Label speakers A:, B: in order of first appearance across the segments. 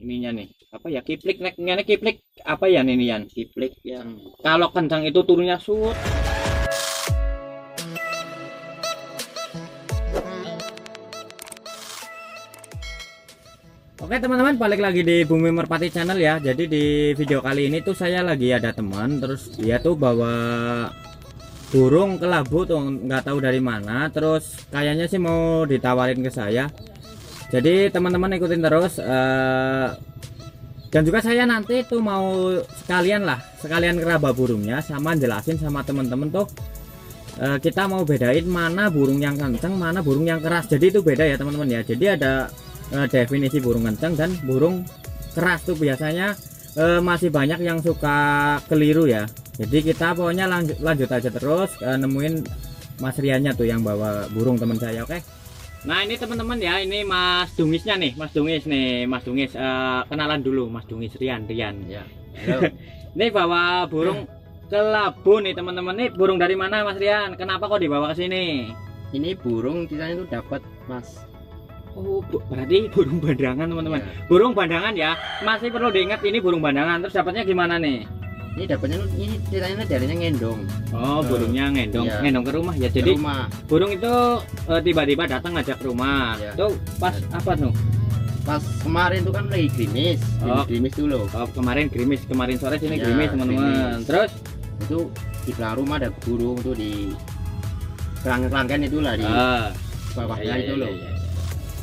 A: ininya nih. Apa ya, kiplik neknya kiplik apa ya ini Yan?
B: Kiplik ya.
A: Kalau kencang itu turunnya sut. Oke teman-teman, balik lagi di Bumi Merpati Channel ya. Jadi di video kali ini tuh saya lagi ada teman, terus dia tuh bawa burung kelabu tuh nggak tahu dari mana, terus kayaknya sih mau ditawarin ke saya. Jadi teman-teman ikutin terus, dan juga saya nanti tuh mau sekalian keraba burungnya, sama jelasin sama teman-teman tuh kita mau bedain mana burung yang kenceng, mana burung yang keras. Jadi itu beda ya teman-teman ya. Jadi ada definisi burung kenceng dan burung keras tuh biasanya masih banyak yang suka keliru ya. Jadi kita pokoknya lanjut aja terus nemuin Mas Riannya tuh yang bawa burung teman saya. Oke. Nah ini teman-teman ya, ini Mas Dungisnya nih, Mas Dungis nih, Mas Dungis, kenalan dulu Mas Dungis, Rian
B: Ya. Halo.
A: Ini bawa burung kelabu nih teman-teman. Nih burung dari mana Mas Rian? Kenapa kok dibawa ke sini?
B: Ini burung kita itu dapat Mas.
A: Oh, berarti burung bandangan teman-teman.
B: Ya.
A: Burung bandangan ya. Masih perlu diingat ini burung bandangan. Terus dapatnya gimana nih?
B: Ini dapatnya ini ceritanya darinya ngendong.
A: Oh, burungnya ngendong,
B: Ya.
A: ngendong ke rumah ya.
B: Ke
A: Jadi
B: rumah.
A: burung itu tiba-tiba datang ngajak ke rumah.
B: Ya.
A: Tuh pas apa tuh?
B: Pas kemarin itu kan lagi gerimis,
A: Oh.
B: gerimis dulu.
A: Oh, kemarin gerimis, kemarin sore sini
B: Ya,
A: gerimis teman-teman.
B: gerimis.
A: Terus
B: Itu di belakang rumah ada burung tuh di kerangka-kerangkan itulah di
A: ah,
B: bawahnya
A: iya,
B: itu
A: iya,
B: loh.
A: iya.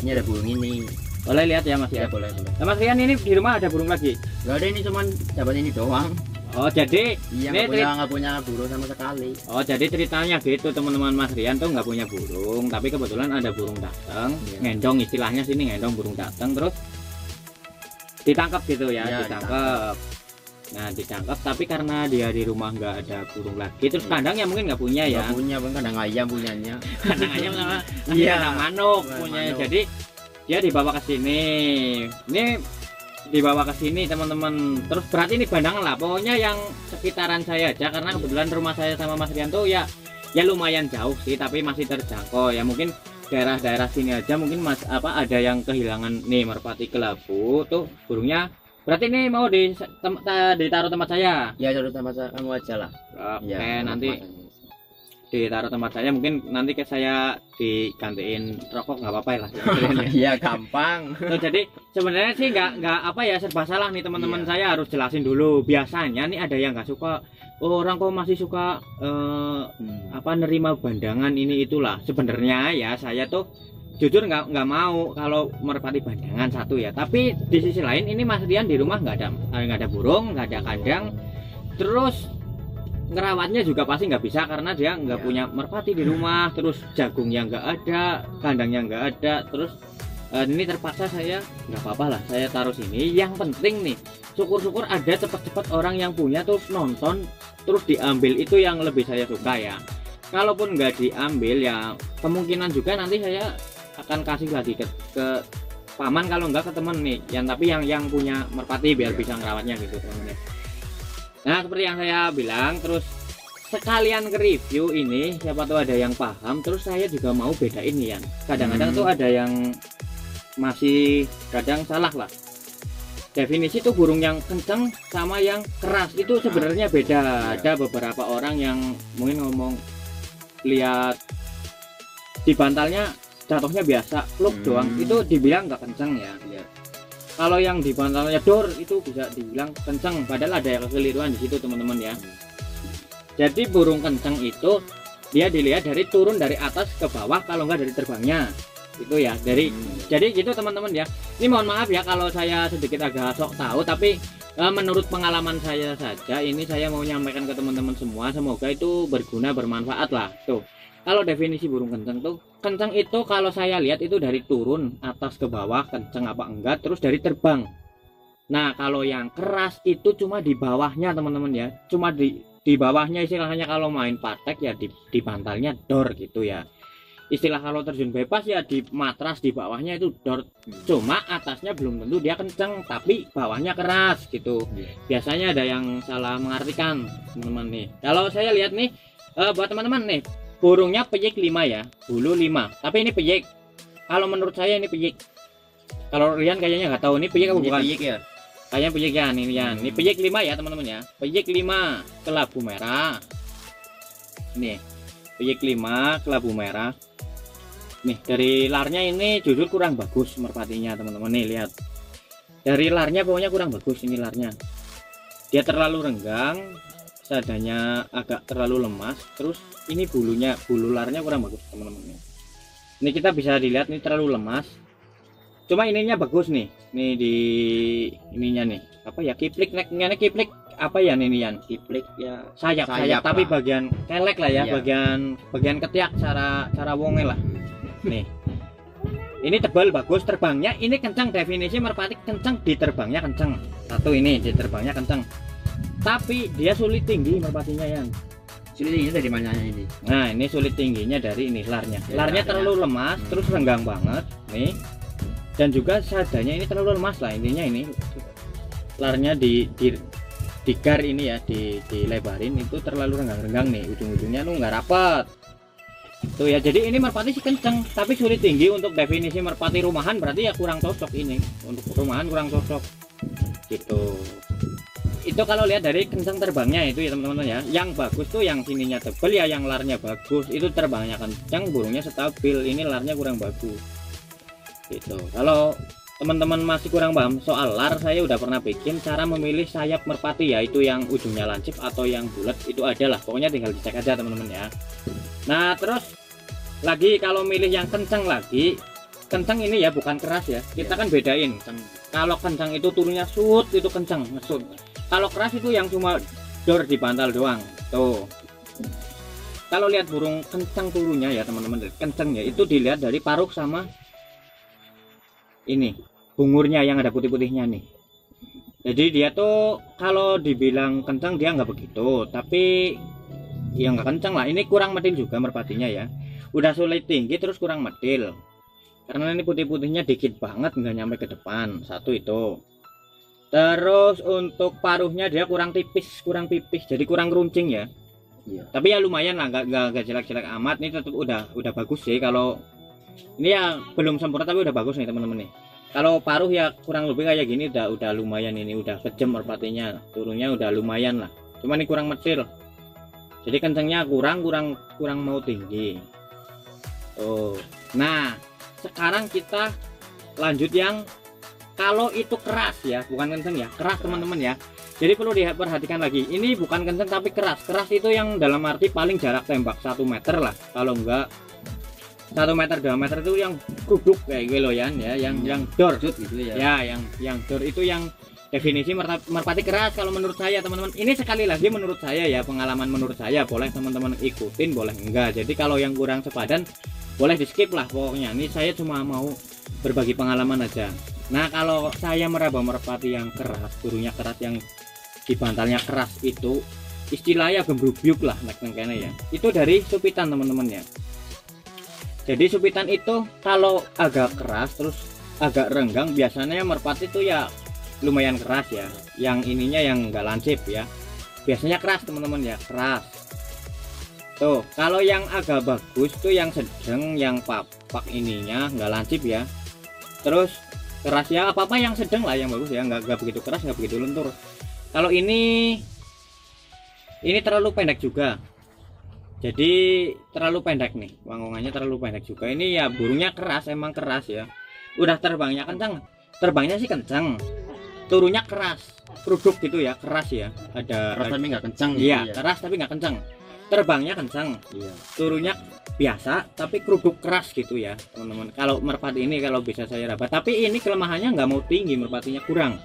B: Ini ada burung ini.
A: Boleh lihat ya Mas
B: Ya
A: ya.
B: boleh.
A: Nah, Mas Rian ini di rumah ada burung lagi.
B: Gak ada, ini cuman dapat ini doang.
A: Oh, jadi
B: Iya,
A: ini
B: nggak punya burung sama sekali.
A: Oh, jadi ceritanya gitu teman-teman, Mas Rian tuh nggak punya burung, tapi kebetulan ada burung datang,
B: Iya.
A: ngendong istilahnya sini, ngendong burung datang terus ditangkap gitu ya,
B: Iya,
A: ditangkap. Nah, ditangkap tapi karena dia di rumah nggak ada burung lagi, terus
B: Iya.
A: kandangnya mungkin nggak punya ya.
B: Nggak punya, bang, kadang ayam punyanya.
A: Kandang ayam sama
B: Iya.
A: kandang manuk
B: Kandang
A: punya.
B: manuk.
A: Jadi dia dibawa ke sini. Ini dibawa ke sini teman-teman. Terus berarti ini bandangan lah. Pokoknya yang sekitaran saya aja karena kebetulan rumah saya sama Mas Rian tuh ya lumayan jauh sih, tapi masih terjangkau ya. Mungkin daerah-daerah sini aja mungkin ada yang kehilangan nih merpati kelabu tuh burungnya. Berarti ini mau ditaruh tempat saya.
B: Ya terus sama kamu aja lah.
A: Oke,
B: Ya,
A: nanti ditaruh tempat saya, mungkin nanti ke saya digantiin rokok nggak apa-apa lah.
B: Iya, gampang.
A: Tuh, jadi sebenarnya sih nggak apa ya, serba salah nih teman-teman.
B: Iya.
A: Saya harus jelasin dulu. Biasanya nih ada yang nggak suka, oh, orang kok masih suka nerima bandangan ini itulah. Sebenarnya ya saya tuh jujur nggak mau kalau merpati bandangan satu ya. Tapi di sisi lain ini Mas Rian di rumah nggak ada burung, nggak ada kandang, terus ngerawatnya juga pasti nggak bisa karena dia nggak
B: Ya.
A: punya merpati di rumah, terus jagungnya nggak ada, kandangnya nggak ada, terus ini terpaksa saya nggak apa-apa lah saya taruh sini. Yang penting nih syukur-syukur ada cepat-cepat orang yang punya terus nonton terus diambil, itu yang lebih saya suka ya. Kalaupun nggak diambil ya kemungkinan juga nanti saya akan kasih lagi ke paman, kalau nggak ke temen nih tapi yang punya merpati biar
B: Ya.
A: bisa ngerawatnya gitu teman-teman. Nah seperti yang saya bilang, terus sekalian ke review ini siapa tahu ada yang paham, terus saya juga mau bedain nih ya. Kadang-kadang tuh ada yang masih kadang salah lah. Definisi tuh burung yang kenceng sama yang keras itu sebenarnya beda. Ada beberapa orang yang mungkin ngomong lihat di bantalnya jatuhnya biasa, pluk doang, itu dibilang nggak kenceng ya.
B: Iya.
A: Kalau yang di bantalnya dor itu bisa dibilang kenceng, padahal ada kekeliruan di situ teman-teman ya. Jadi burung kenceng itu dia dilihat dari turun dari atas ke bawah, kalau nggak dari terbangnya itu ya. Jadi gitu teman-teman ya. Ini mohon maaf ya kalau saya sedikit agak sok tahu, tapi menurut pengalaman saya saja ini saya mau nyampaikan ke teman-teman semua, semoga itu berguna bermanfaat lah. Tuh kalau definisi burung kenceng tuh, kenceng itu kalau saya lihat itu dari turun atas ke bawah kenceng apa enggak, terus dari terbang. Nah kalau yang keras itu cuma di bawahnya teman-teman ya, cuma di bawahnya, istilahnya kalau main patek ya di bantalnya dor gitu ya. Istilah kalau terjun bebas ya di matras di bawahnya itu dor, cuma atasnya belum tentu dia kenceng tapi bawahnya keras gitu. Biasanya ada yang salah mengartikan teman-teman nih. Kalau saya lihat nih buat teman-teman nih, burungnya peyik 5 ya, bulu 5, tapi ini peyik. Kalau menurut saya ini peyik. Kalau Rian kayaknya nggak tahu ini piyik apa
B: Ini
A: bukan?
B: piyik ya.
A: Kayaknya piyik ya ini ya. Ini piyik 5 ya teman-teman ya. Piyik 5 kelabu merah. Nih, piyik 5 kelabu merah. Nih dari larnya ini jujur kurang bagus merpatinya teman-teman, nih lihat. Dari larnya pokoknya kurang bagus ini larnya. Dia terlalu renggang, seadanya agak terlalu lemas. Terus ini bulu larnya kurang bagus teman-teman. Ini kita bisa dilihat ini terlalu lemas. Cuma ininya bagus nih. Nih di ininya nih. Apa ya? Kiplik neknya kiplik apa ya ini Yan?
B: Kiplik ya.
A: Sayap
B: Sayap
A: tapi
B: lah.
A: bagian kelek lah ya,
B: Iya.
A: bagian ketiak cara wonge lah. Nih. Ini tebal bagus terbangnya, ini kencang, definisi merpati kencang, di terbangnya kencang. Satu ini di terbangnya kencang. Tapi dia sulit tinggi merpatinya Yan.
B: Sulit ini dari mananya ini?
A: Nah, ini sulit tingginya dari ini larnya.
B: Ya,
A: Larnya
B: larnya.
A: terlalu lemas, terus renggang banget nih. Dan juga seadanya ini terlalu lemas lah intinya ini. Larnya di gar ini ya, dilebarin itu terlalu renggang-renggang nih, ujung-ujungnya nggak rapat. Tuh ya, jadi ini merpati sih kenceng, tapi sulit tinggi. Untuk definisi merpati rumahan berarti ya kurang cocok ini. Untuk rumahan kurang cocok. Gitu. Itu kalau lihat dari kencang terbangnya itu ya teman-teman ya. Yang bagus tuh yang sininya tebel ya, yang larnya bagus. Itu terbangnya kencang, burungnya stabil. Ini larnya kurang bagus. Gitu. Kalau teman-teman masih kurang paham soal lar, saya udah pernah bikin cara memilih sayap merpati ya, itu yang ujungnya lancip atau yang bulat itu adalah. Pokoknya tinggal dicek aja teman-teman ya. Nah terus lagi kalau milih yang kencang lagi, kencang ini ya bukan keras ya, kita kan bedain. Kalau kencang itu turunnya sut, itu kencang ngesut. Kalau keras itu yang cuma dor di bantal doang. Tuh, kalau lihat burung kencang turunnya ya teman-teman, kencangnya itu dilihat dari paruh sama ini bungurnya yang ada putih-putihnya nih. Jadi dia tuh kalau dibilang kencang dia nggak begitu, tapi ya nggak kencang lah. Ini kurang medil juga merpatinya ya, udah sulit tinggi terus kurang medil karena ini putih-putihnya dikit banget, nggak nyampe ke depan. Satu itu. Terus untuk paruhnya dia kurang kurang pipis, jadi kurang runcing ya.
B: Iya.
A: Tapi ya lumayan lah, nggak jelek-jelek amat. Ini tetap udah bagus sih. Kalau ini ya belum sempurna tapi udah bagus nih teman-teman nih. Kalau paruh ya kurang lebih kayak gini udah lumayan, ini udah kejam merpatinya, turunnya udah lumayan lah. Cuma ini kurang medil. Jadi kencangnya kurang mau tinggi. Oh, nah sekarang kita lanjut yang kalau itu keras ya, bukan kencang ya, keras teman-teman ya. Jadi perlu diperhatikan lagi, ini bukan kencang tapi keras. Keras itu yang dalam arti paling jarak tembak 1 meter lah, kalau enggak 1 meter 2 meter itu yang duduk kayak gitu loh ya, yang dor
B: gitu ya.
A: ya, yang dor itu yang definisi merpati keras kalau menurut saya teman-teman. Ini sekali lagi menurut saya ya, pengalaman menurut saya, boleh teman-teman ikutin boleh enggak. Jadi kalau yang kurang sepadan boleh di skip lah pokoknya. Ini saya cuma mau berbagi pengalaman aja. Nah kalau saya meraba merpati yang keras, burungnya keras, yang di bantalnya keras, itu istilahnya gembrubyuk lah nek-neknya ya, itu dari supitan teman-teman ya. Jadi supitan itu kalau agak keras terus agak renggang, biasanya merpati itu ya lumayan keras ya. Yang ininya yang enggak lancip ya, biasanya keras teman-teman ya, keras. Tuh kalau yang agak bagus tuh yang sedang, yang papak ininya enggak lancip ya, terus keras ya, apa-apa yang sedang lah yang bagus ya, enggak begitu keras, enggak begitu lentur. Kalau ini terlalu pendek juga, jadi terlalu pendek nih, wangungannya terlalu pendek juga. Ini ya burungnya keras, emang keras ya. Udah terbangnya kencang, terbangnya sih kencang, turunnya keras, produk gitu ya, keras ya.
B: Keras tapi nggak kencang.
A: Iya,
B: gitu ya.
A: keras tapi nggak kencang. Terbangnya kencang,
B: Iya.
A: turunnya biasa tapi keruduk keras gitu ya teman-teman. Kalau merpati ini kalau bisa saya rabat, tapi ini kelemahannya nggak mau tinggi, merpatinya kurang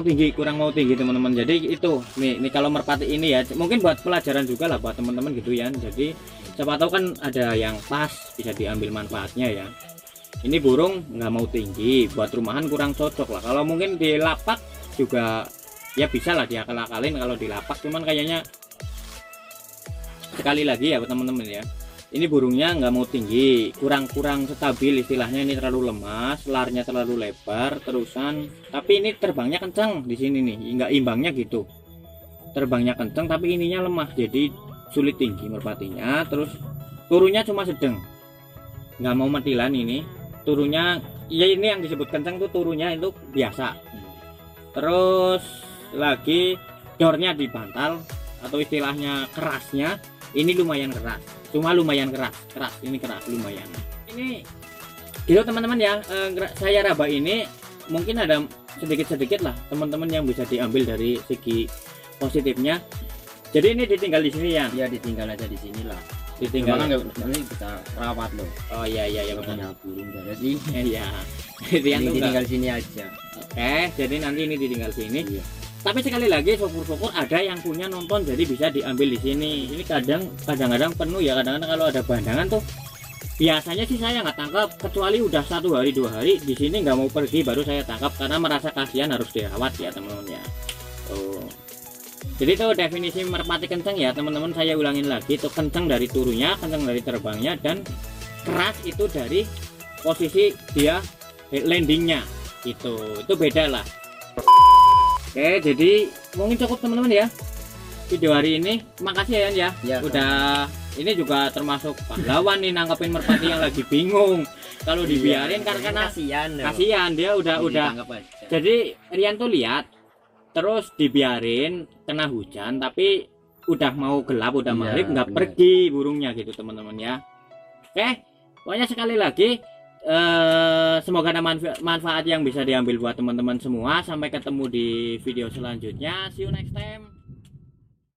A: tinggi, kurang mau tinggi teman-teman. Jadi itu nih kalau merpati ini ya, mungkin buat pelajaran juga lah buat teman-teman gitu ya. Jadi siapa tahu kan ada yang pas, bisa diambil manfaatnya ya. Ini burung nggak mau tinggi, buat rumahan kurang cocok lah. Kalau mungkin di lapak juga ya bisa lah diakal-akalin kalau di lapak, cuman kayaknya sekali lagi ya teman-teman ya, ini burungnya nggak mau tinggi, kurang stabil istilahnya. Ini terlalu lemas, larnya terlalu lebar terusan, tapi ini terbangnya kencang di sini nih, nggak imbangnya gitu. Terbangnya kencang tapi ininya lemah, jadi sulit tinggi merpatinya. Terus turunnya cuma sedang, nggak mau matilan, ini turunnya ya ini yang disebut kencang tuh turunnya itu biasa. Terus lagi dornya dibantal atau istilahnya kerasnya ini lumayan keras, cuma lumayan keras ini keras lumayan. Ini gitu teman-teman ya, saya raba ini mungkin ada sedikit lah teman-teman yang bisa diambil dari segi positifnya. Jadi ini ditinggal di sini ya?
B: Ya ditinggal aja di sini lah.
A: Ditinggal
B: nanti kita rawat loh.
A: Oh iya benar.
B: Punya burung jadi
A: iya. Rian tuh
B: ditinggal sini aja.
A: Oke, jadi nanti ini ditinggal sini.
B: Iya.
A: Tapi sekali lagi syukur-syukur ada yang punya nonton jadi bisa diambil di sini. Ini kadang-kadang penuh ya, kadang-kadang kalau ada bandangan tuh biasanya sih saya nggak tangkap kecuali udah 1 hari 2 hari di sini nggak mau pergi baru saya tangkap karena merasa kasihan harus dirawat ya teman-teman ya. Tuh. Jadi itu definisi merpati kencang ya teman-teman, saya ulangin lagi, itu kencang dari turunnya, kencang dari terbangnya, dan keras itu dari posisi dia landingnya. Itu beda lah. Oke, jadi mungkin cukup teman-teman ya video hari ini. Makasih ya
B: Ya,
A: udah ini juga termasuk pahlawan nih nangkepin merpati yang lagi bingung kalau dibiarin karena kasihan dia udah jadi Rian tuh lihat terus dibiarin kena hujan tapi udah mau gelap udah maghrib nggak pergi burungnya gitu teman-teman ya. Oke, pokoknya sekali lagi semoga ada manfaat yang bisa diambil buat teman-teman semua. Sampai ketemu di video selanjutnya, see you next time.